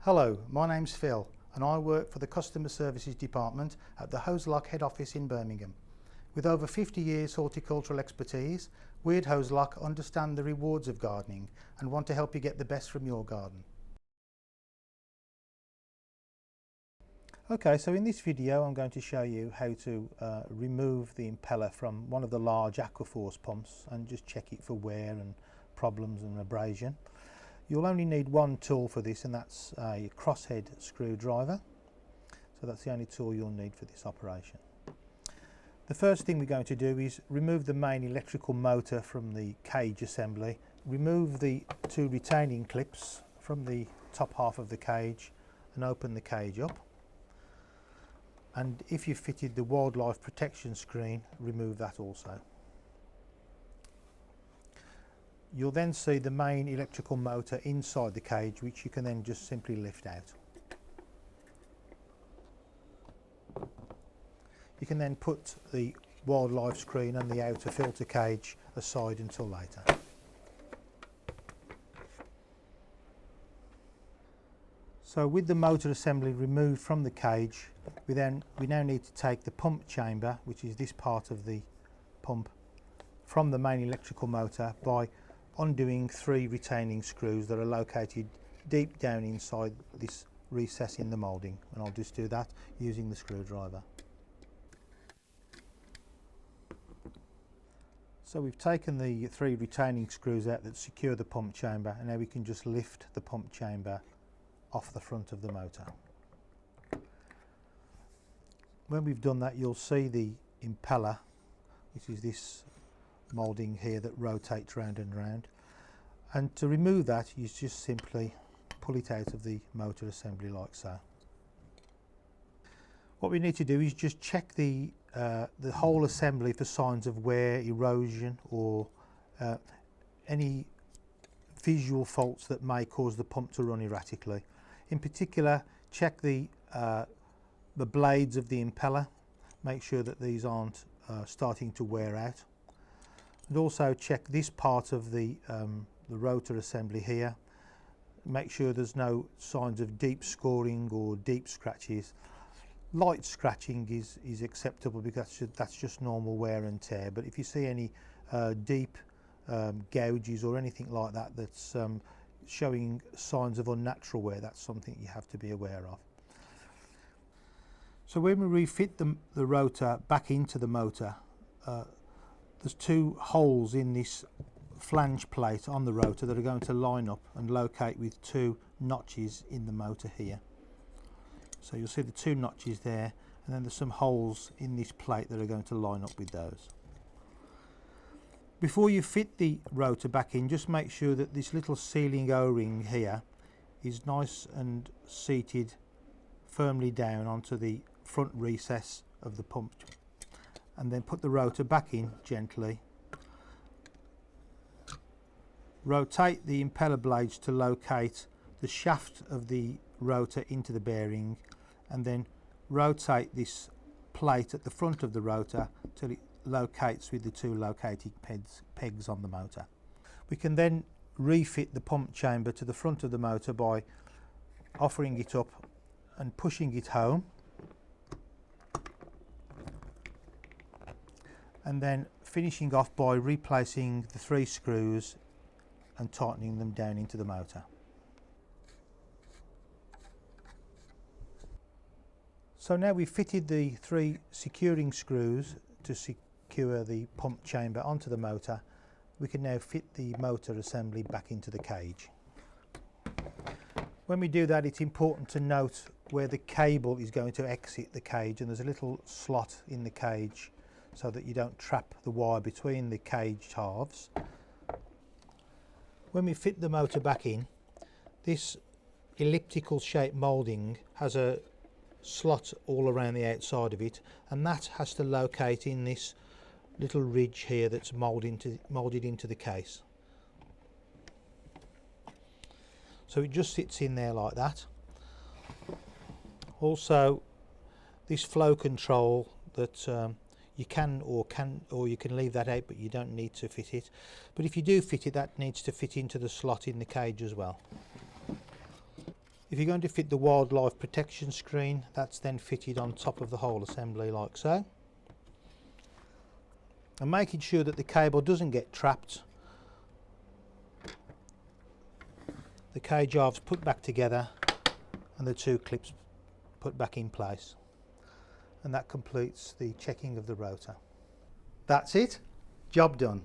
Hello, my name's Phil and I work for the Customer Services Department at the Hozelock head office in Birmingham. With over 50 years horticultural expertise, we at Hozelock understand the rewards of gardening and want to help you get the best from your garden. Okay, so in this video I'm going to show you how to remove the impeller from one of the large Aquaforce pumps and just check it for wear and problems and abrasion. You'll only need one tool for this, and that's a crosshead screwdriver. So that's the only tool you'll need for this operation. The first thing we're going to do is remove the main electrical motor from the cage assembly. Remove the two retaining clips from the top half of the cage and open the cage up. And if you've fitted the wildlife protection screen, remove that also. You'll then see the main electrical motor inside the cage, which you can then just simply lift out. You can then put the wildlife screen and the outer filter cage aside until later. So with the motor assembly removed from the cage, we now need to take the pump chamber, which is this part of the pump, from the main electrical motor by undoing three retaining screws that are located deep down inside this recess in the moulding, and I'll just do that using the screwdriver. So we've taken the three retaining screws out that secure the pump chamber, and now we can just lift the pump chamber off the front of the motor. When we've done that, you'll see the impeller, which is this moulding here that rotates round and round, and to remove that you just simply pull it out of the motor assembly like so. What we need to do is just check the whole assembly for signs of wear, erosion, or any visual faults that may cause the pump to run erratically. In particular, check the blades of the impeller, make sure that these aren't starting to wear out. And also check this part of the rotor assembly here. Make sure there's no signs of deep scoring or deep scratches. Light scratching is acceptable because that's just normal wear and tear, but if you see any deep gouges or anything like that that's showing signs of unnatural wear, that's something you have to be aware of. So when we refit the rotor back into the motor, there's two holes in this flange plate on the rotor that are going to line up and locate with two notches in the motor here. So you'll see the two notches there, and then there's some holes in this plate that are going to line up with those. Before you fit the rotor back in, just make sure that this little sealing O-ring here is nice and seated firmly down onto the front recess of the pump, and then put the rotor back in gently. Rotate the impeller blades to locate the shaft of the rotor into the bearing, and then rotate this plate at the front of the rotor till it locates with the two locating pegs on the motor. We can then refit the pump chamber to the front of the motor by offering it up and pushing it home, and then finishing off by replacing the three screws and tightening them down into the motor. So now we've fitted the three securing screws to secure the pump chamber onto the motor, we can now fit the motor assembly back into the cage. When we do that, it's important to note where the cable is going to exit the cage, and there's a little slot in the cage so that you don't trap the wire between the cage halves. When we fit the motor back in, this elliptical shaped moulding has a slot all around the outside of it, and that has to locate in this little ridge here that's moulded into the case. So it just sits in there like that. Also, this flow control that you can leave that out, but you don't need to fit it. But if you do fit it, that needs to fit into the slot in the cage as well. If you're going to fit the wildlife protection screen, that's then fitted on top of the whole assembly like so. And making sure that the cable doesn't get trapped, the cage halves put back together and the two clips put back in place. And that completes the checking of the rotor. That's it, job done.